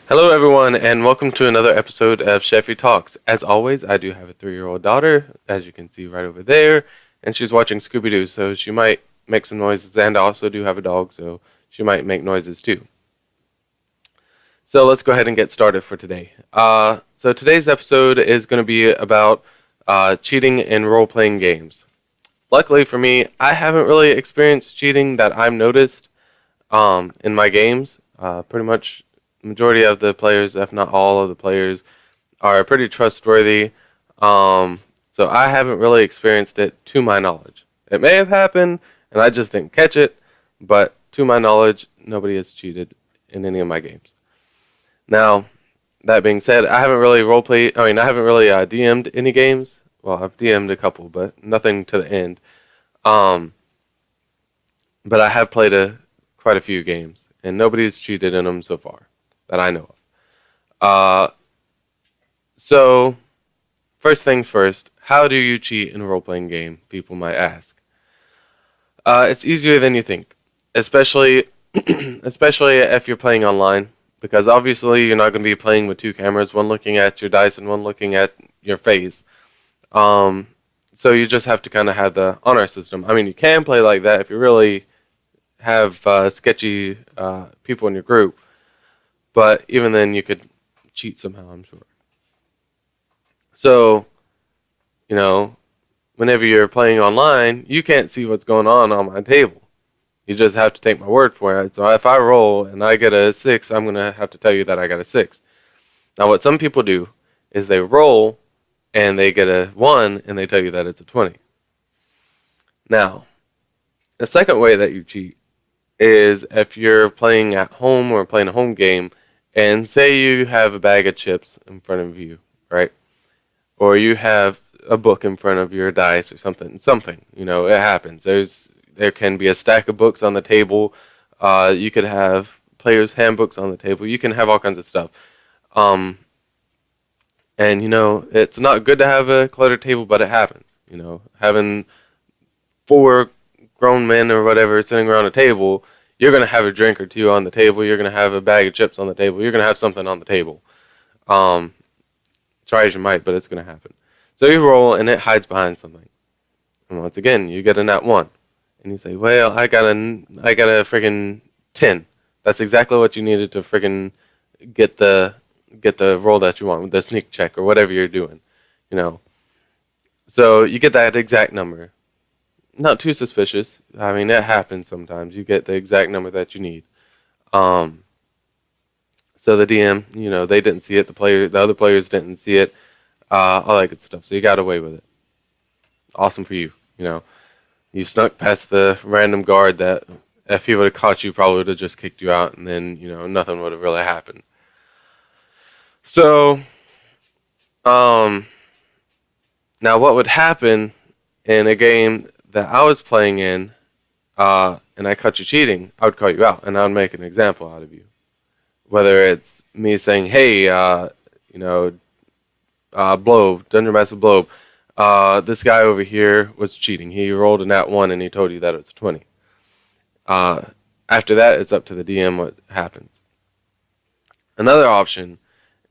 Hello, everyone, and welcome to another episode of Chefie Talks. As always, I do have a 3-year-old daughter, as you can see right over there, and she's watching Scooby Doo, so she might make some noises. And I also do have a dog, so she might make noises too. So let's go ahead and get started for today. So today's episode is going to be about cheating in role-playing games. Luckily for me, I haven't really experienced cheating that I've noticed in my games. Pretty much majority of the players, if not all of the players, are pretty trustworthy. So I haven't really experienced it to my knowledge. It may have happened, and I just didn't catch it, but to my knowledge, nobody has cheated in any of my games. Now, that being said, I haven't really I haven't really DM'd any games. Well, I've DM'd a couple, but nothing to the end. Um, but I have played quite a few games, and nobody's cheated in them so far that I know of. Uh, so, first things first, how do you cheat in a role playing game? People might ask. It's easier than you think, especially especially if you're playing online, because obviously you're not going to be playing with two cameras, one looking at your dice and one looking at your face. Um, so you just have to kind of have the honor system. I mean, you can play like that if you really have sketchy people in your group, but even then you could cheat somehow, I'm sure. So, you know, whenever you're playing online, you can't see what's going on my table. You just have to take my word for it. So if I roll and I get a 6, I'm going to have to tell you that I got a 6. Now, what some people do is they roll and they get a 1 and they tell you that it's a 20. Now, the second way that you cheat is if you're playing at home or playing a home game and say you have a bag of chips in front of you, right? Or you have a book in front of your dice or something. It happens. There can be a stack of books on the table. You could have players' handbooks on the table. You can have all kinds of stuff. Um, and it's not good to have a cluttered table, but it happens. Having four grown men or whatever sitting around a table, you're gonna have a drink or two on the table. You're gonna have a bag of chips on the table. You're gonna have something on the table. Um, Try as you might, but it's gonna happen. So you roll, and it hides behind something. And once again, you get a nat 1. And you say, well, I got a friggin' 10. That's exactly what you needed to friggin' get the roll that you want with the sneak check or whatever you're doing, you know. So you get that exact number. Not too suspicious. I mean, it happens sometimes. You get the exact number that you need. Um, so the DM, they didn't see it. The other players didn't see it. All that good stuff. So you got away with it. Awesome for you. You snuck past the random guard that if he would have caught you, probably would have just kicked you out, and then nothing would have really happened. So, um, now what would happen in a game that I was playing in, and I caught you cheating? I would call you out, and I would make an example out of you. Whether it's me saying, "Hey, you know, Blobe, Dungeon Master Blobe, this guy over here was cheating. He rolled a nat 1 and he told you that it was a 20. Uh, After that, it's up to the DM what happens. Another option,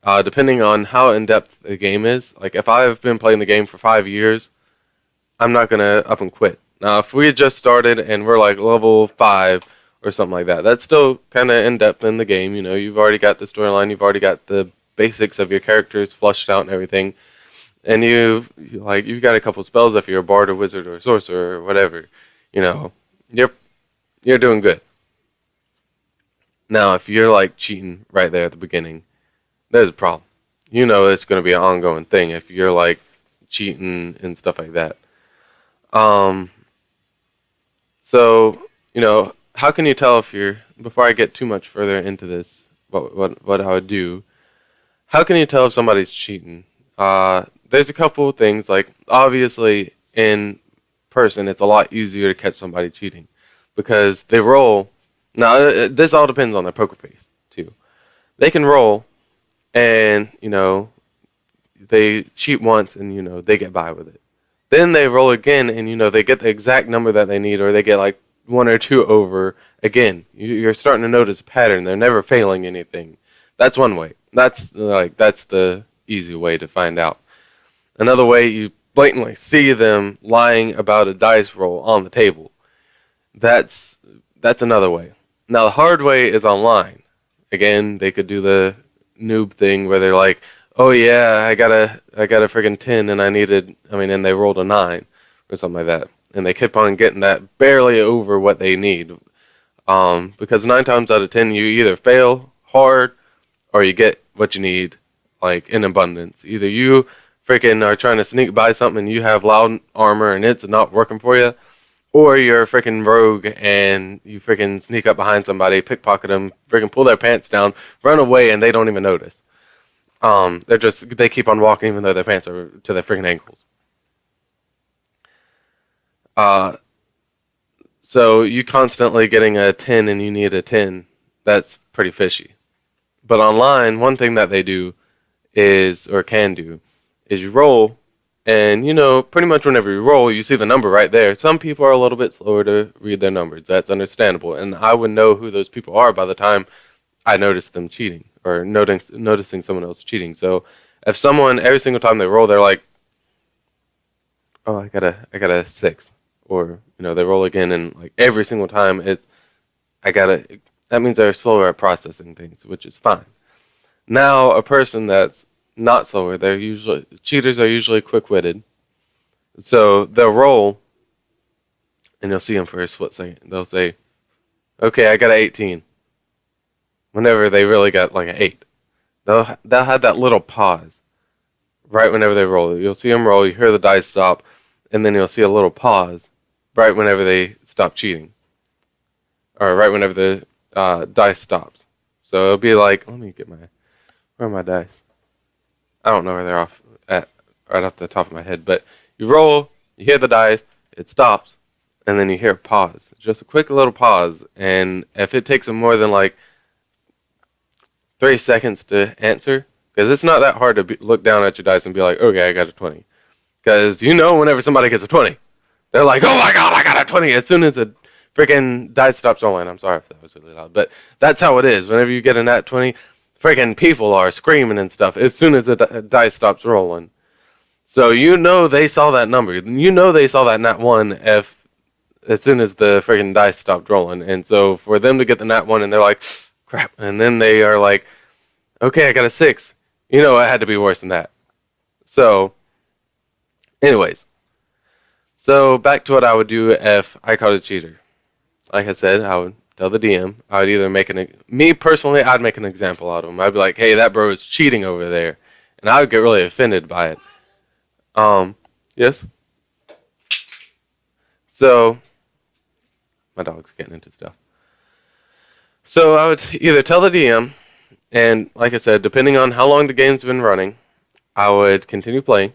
depending on how in-depth the game is, like if I've been playing the game for 5 years, I'm not going to up and quit. Now, if we just started and we're like level 5 or something like that, that's still kind of in-depth in the game. You've already got the storyline, you've already got the basics of your characters flushed out and everything. And you've got a couple spells if you're a bard or wizard or sorcerer or whatever, you know, you're you're doing good. Now, if you're like cheating right there at the beginning, there's a problem. It's going to be an ongoing thing if you're like cheating and stuff like that. Um, so how can you tell if you're? Before I get too much further into this, what I would do? How can you tell if somebody's cheating? There's a couple of things, like obviously in person it's a lot easier to catch somebody cheating because they roll. Now this all depends on their poker face too. They can roll and they cheat once and they get by with it. Then they roll again and they get the exact number that they need, or they get like one or two over again. You're starting to notice a pattern. They're never failing anything. That's one way. That's the easy way to find out. Another way, you blatantly see them lying about a dice roll on the table. That's that's another way. Now the hard way is online. Again, they could do the noob thing where they're like, "Oh yeah, I got a friggin' 10 and and they rolled a 9 or something like that." And they keep on getting that barely over what they need. Because 9 times out of 10 you either fail hard or you get what you need like in abundance. Either you freaking are trying to sneak by something and you have loud armor and it's not working for you, or you're a freaking rogue and you freaking sneak up behind somebody, pickpocket them, freaking pull their pants down, run away, and they don't even notice. They keep on walking even though their pants are to their freaking ankles. Uh, so you constantly getting a 10 and you need a 10. That's pretty fishy. But online, one thing that they do is, or can do, is you roll, and pretty much whenever you roll, you see the number right there. Some people are a little bit slower to read their numbers. That's understandable, and I would know who those people are by the time I notice them cheating or noticing someone else cheating. So if someone every single time they roll, they're like, "Oh, I got a 6," or they roll again, and like every single time I gotta. That means they're slower at processing things, which is fine. Now, a person that's not slower, cheaters are usually quick-witted. So they'll roll, and you'll see them for a split second. They'll say, "Okay, I got an 18." Whenever they really got like an 8, they'll have that little pause right whenever they roll. You'll see them roll. You hear the dice stop, and then you'll see a little pause right whenever they stop cheating, or right whenever the dice stops. So it'll be like, let me get where are my dice? I don't know where they're off at right off the top of my head, but you roll, you hear the dice, it stops, and then you hear a pause. Just a quick little pause, and if it takes them more than like 3 seconds to answer, because it's not that hard to look down at your dice and be like, okay, I got a 20. Because whenever somebody gets a 20, they're like, oh my god, I got a 20. As soon as the freaking dice stops rolling, I'm sorry if that was really loud, but that's how it is. Whenever you get a nat 20, freaking people are screaming and stuff as soon as the dice stops rolling. So they saw that number. They saw that nat 1 if as soon as the freaking dice stopped rolling. And so for them to get the nat 1 and they're like, crap. And then they are like, okay, I got a 6. It had to be worse than that. So, anyways. So back to what I would do if I caught a cheater. Like I said, I would tell the DM. I would either me personally, I'd make an example out of him. I'd be like, hey, that bro is cheating over there. And I would get really offended by it. Yes? So, my dog's getting into stuff. So I would either tell the DM, and like I said, depending on how long the game's been running, I would continue playing.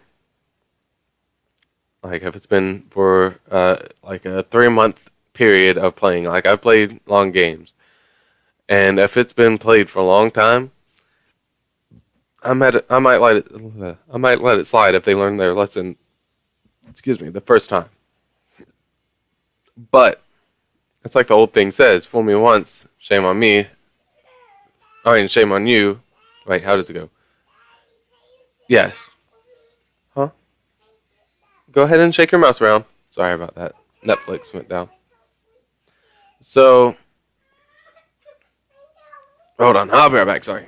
Like if it's been for like a 3-month period of playing, like I've played long games, and if it's been played for a long time, I might let it slide if they learn their lesson. Excuse me, the first time. But it's like the old thing says: "Fool me once, shame on me. Shame on you." Wait, how does it go? Yes. Huh? Go ahead and shake your mouse around. Sorry about that. Netflix went down. So, hold on. I'll be right back. Sorry.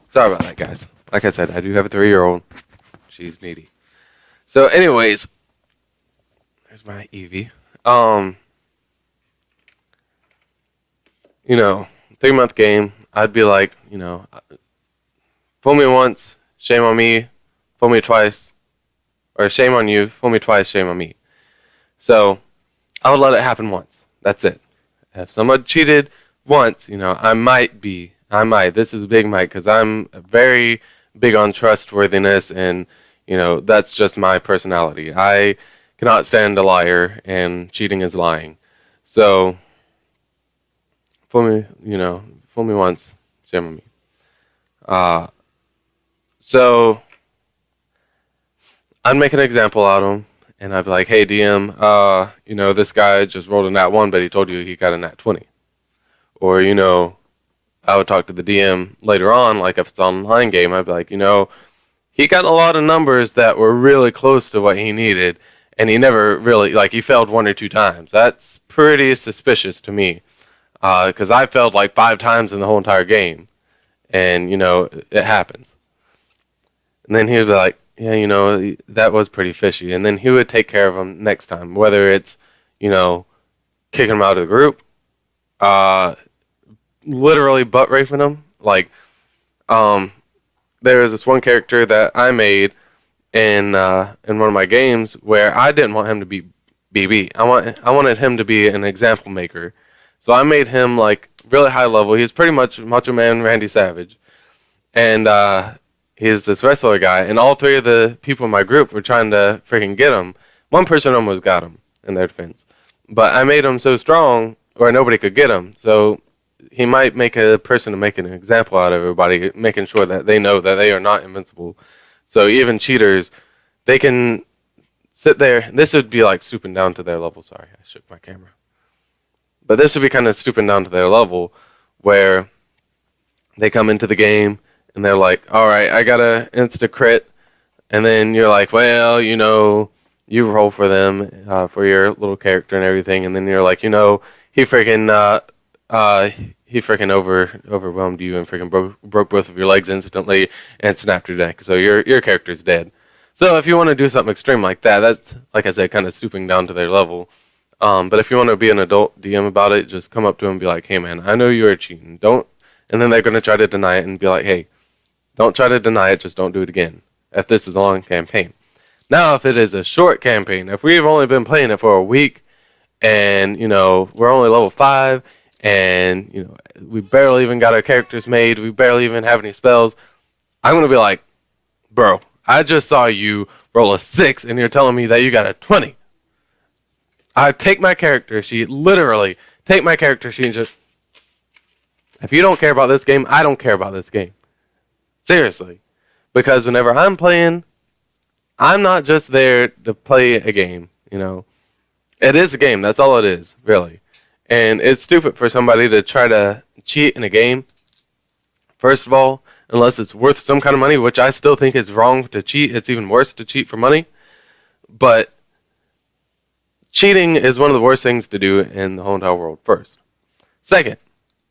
Sorry about that, guys. Like I said, I do have a 3-year-old. She's needy. So, anyways, there's my Evie. Um, 3-month game. I'd be like, fool me once, shame on me. Fool me twice, or shame on you. Fool me twice, shame on me. So, I would let it happen once. That's it. If someone cheated once, I might. This is a big might because I'm very big on trustworthiness, and that's just my personality. I cannot stand a liar, and cheating is lying. So, fool me once, shame on me. Uh, so I'd make an example out of him, and I'd be like, hey DM, this guy just rolled a nat 1, but he told you he got a nat 20. Or I would talk to the DM later on, like if it's an online game, I'd be like, he got a lot of numbers that were really close to what he needed, and he never really, like, he failed 1 or 2 times. That's pretty suspicious to me, because I failed like 5 times in the whole entire game, and it happens. And then he would be like, yeah, that was pretty fishy, and then he would take care of him next time, whether it's, you know, kicking him out of the group, uh, literally butt raping him, like, um, there was this one character that I made in one of my games where I didn't want him to be BB. I wanted him to be an example maker. So I made him like really high level. He's pretty much Macho Man Randy Savage, and he's this wrestler guy. And all three of the people in my group were trying to freaking get him. One person almost got him in their defense, but I made him so strong where nobody could get him. So he might make a person to make an example out of everybody, making sure that they know that they are not invincible. So even cheaters, they can sit there. This would be like stooping down to their level. Sorry, I shook my camera. But this would be kind of stooping down to their level where they come into the game and they're like, all right, I got a insta crit. And then you're like, well, you roll for them, for your little character and everything. And then you're like, he freaking overwhelmed you and freaking broke both of your legs instantly and snapped your neck. So your character's dead. So if you want to do something extreme like that, that's, like I said, kind of stooping down to their level. But if you want to be an adult DM about it, just come up to them and be like, hey man, I know you are cheating. Don't, and then they're going to try to deny it and be like, hey, don't try to deny it, just don't do it again. If this is a long campaign. Now, if it is a short campaign, if we've only been playing it for a week and, we're only level 5 and, we barely even got our characters made, we barely even have any spells, I'm going to be like, bro, I just saw you roll a 6 and you're telling me that you got a 20. I take my character sheet, literally take my character sheet and just, if you don't care about this game, I don't care about this game. Seriously. Because whenever I'm playing, I'm not just there to play a game, It is a game, that's all it is, really. And it's stupid for somebody to try to cheat in a game, first of all, unless it's worth some kind of money, which I still think is wrong to cheat. It's even worse to cheat for money. But cheating is one of the worst things to do in the whole entire world, first. Second,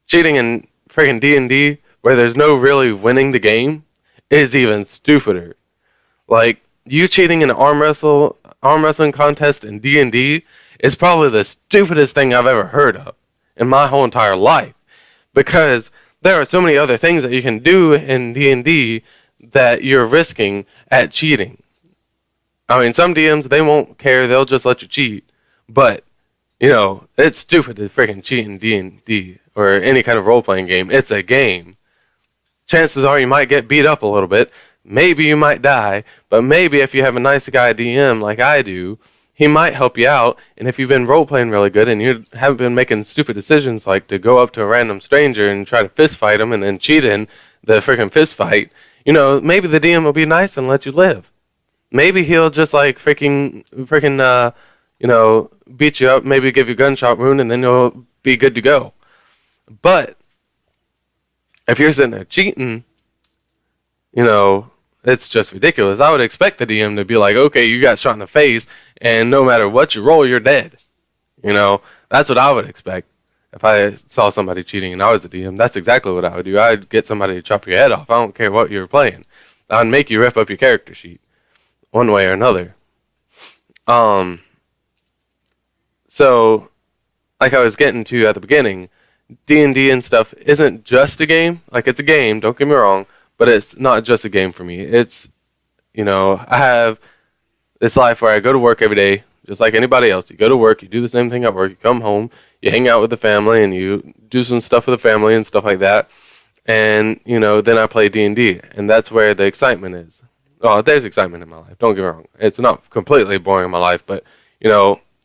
cheating in freaking D&D, where there's no really winning the game, is even stupider. Like, you cheating in an arm wrestling contest in D&D is probably the stupidest thing I've ever heard of in my whole entire life. Because there are so many other things that you can do in D&D that you're risking at cheating. I mean, some DMs, they won't care. They'll just let you cheat. But, it's stupid to freaking cheat in D&D or any kind of role-playing game. It's a game. Chances are you might get beat up a little bit. Maybe you might die. But maybe if you have a nice guy DM like I do, he might help you out. And if you've been role-playing really good and you haven't been making stupid decisions like to go up to a random stranger and try to fist fight him and then cheat in the freaking fist fight, maybe the DM will be nice and let you live. Maybe he'll just like freaking beat you up, maybe give you a gunshot wound, and then you'll be good to go. But if you're sitting there cheating, it's just ridiculous. I would expect the DM to be like, okay, you got shot in the face, and no matter what you roll, you're dead. That's what I would expect. If I saw somebody cheating and I was a DM, that's exactly what I would do. I'd get somebody to chop your head off. I don't care what you were playing. I'd make you rip up your character sheet, one way or another. So, like I was getting to at the beginning, D&D and stuff isn't just a game. Like, it's a game, don't get me wrong, but it's not just a game for me. It's, I have this life where I go to work every day, just like anybody else. You go to work, you do the same thing at work, you come home, you hang out with the family, and you do some stuff with the family and stuff like that. And, then I play D&D, and that's where the excitement is. Oh, there's excitement in my life, don't get me wrong. It's not completely boring in my life, but,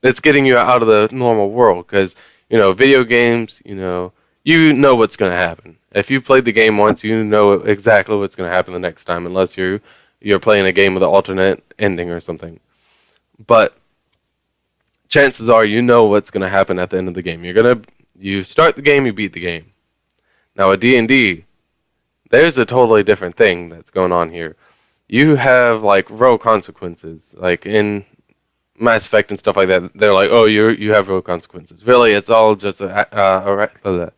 it's getting you out of the normal world, because, video games, you know what's going to happen. If you played the game once, you know exactly what's going to happen the next time, unless you're playing a game with an alternate ending or something. but chances are you know what's going to happen at the end of the game. You start the game, you beat the game. Now with D&D, there's a totally different thing that's going on here. You have like real consequences, like in Mass Effect and stuff like that. They're like, oh, you have real consequences. Really, it's all just a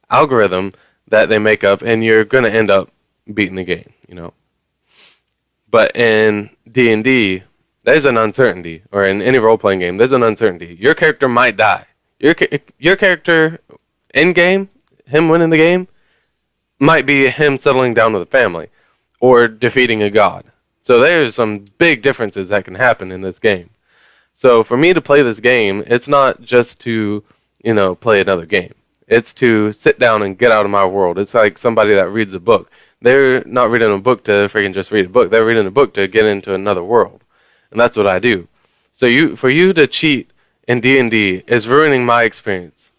algorithm that they make up, and you're gonna end up beating the game, you know. But in D&D, there's an uncertainty, or in any role-playing game, there's an uncertainty. Your character might die. Your character in game, him winning the game, might be him settling down with a family, or defeating a god. So there's some big differences that can happen in this game. So for me to play this game, it's not just to, play another game. It's to sit down and get out of my world. It's like somebody that reads a book. They're not reading a book to freaking just read a book. They're reading a book to get into another world. And that's what I do. So for you to cheat in D&D is ruining my experience.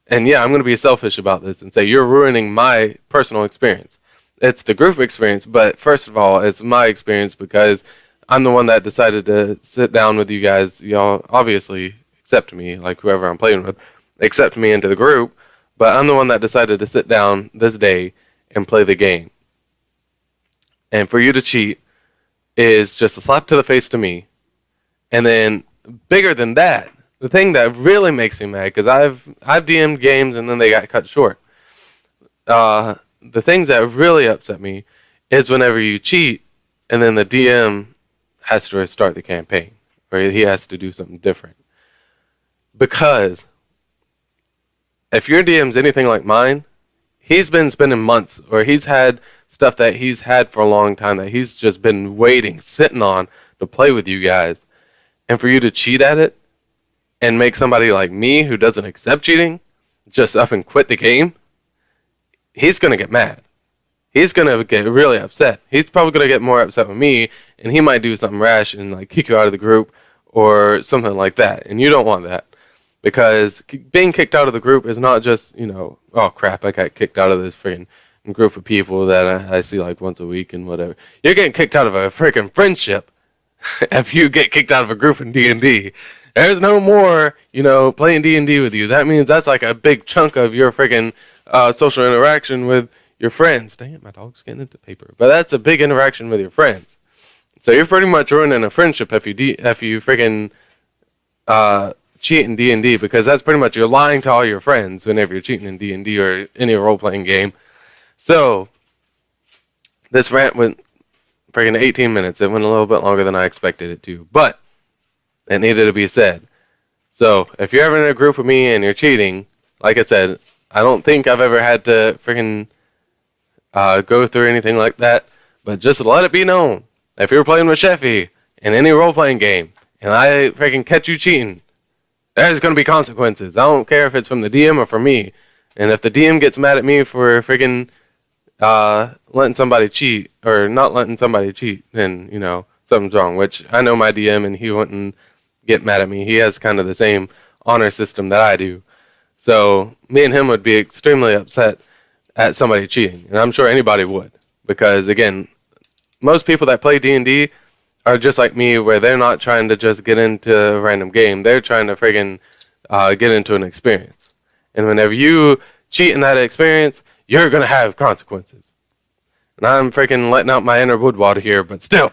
And yeah, I'm going to be selfish about this and say you're ruining my personal experience. It's the group experience, but first of all, it's my experience because I'm the one that decided to sit down with you guys. Y'all obviously accept me, like whoever I'm playing with, accept me into the group, but I'm the one that decided to sit down this day and play the game. And for you to cheat is just a slap to the face to me. And then bigger than that, the thing that really makes me mad, because I've DM'd games and then they got cut short. The things that really upset me is whenever you cheat and then the DM has to restart the campaign, or he has to do something different. Because if your DM's anything like mine, he's been spending months, or he's had stuff that he's had for a long time that he's just been waiting, sitting on to play with you guys. And for you to cheat at it and make somebody like me who doesn't accept cheating just up and quit the game, he's going to get mad. He's going to get really upset. He's probably going to get more upset with me, and he might do something rash and like kick you out of the group or something like that. And you don't want that. Because being kicked out of the group is not just, oh crap, I got kicked out of this freaking group of people that I see like once a week and whatever. You're getting kicked out of a freaking friendship if you get kicked out of a group in D&D. There's no more, playing D&D with you. That means that's like a big chunk of your freaking social interaction with your friends. Dang it, my dog's getting into paper. But that's a big interaction with your friends. So you're pretty much ruining a friendship if you freaking cheat in D&D, because that's pretty much you're lying to all your friends whenever you're cheating in D&D or any role-playing game. So this rant went freaking 18 minutes. It went a little bit longer than I expected it to, but it needed to be said. So if you're ever in a group with me and you're cheating, like I said, I don't think I've ever had to freaking go through anything like that, but just let it be known, if you're playing with Chefie in any role-playing game and I freaking catch you cheating, there's going to be consequences. I don't care if it's from the DM or from me. And if the DM gets mad at me for freaking letting somebody cheat or not letting somebody cheat, then, something's wrong. Which I know my DM and he wouldn't get mad at me. He has kind of the same honor system that I do. So me and him would be extremely upset at somebody cheating. And I'm sure anybody would. Because, again, most people that play D&D are just like me, where they're not trying to just get into a random game. They're trying to friggin' get into an experience. And whenever you cheat in that experience, you're going to have consequences. And I'm freaking letting out my inner Woodwater here, but still,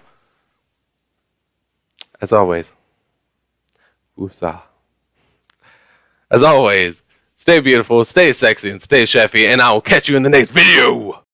as always, woosah. As always, stay beautiful, stay sexy, and stay Chefie, and I will catch you in the next video.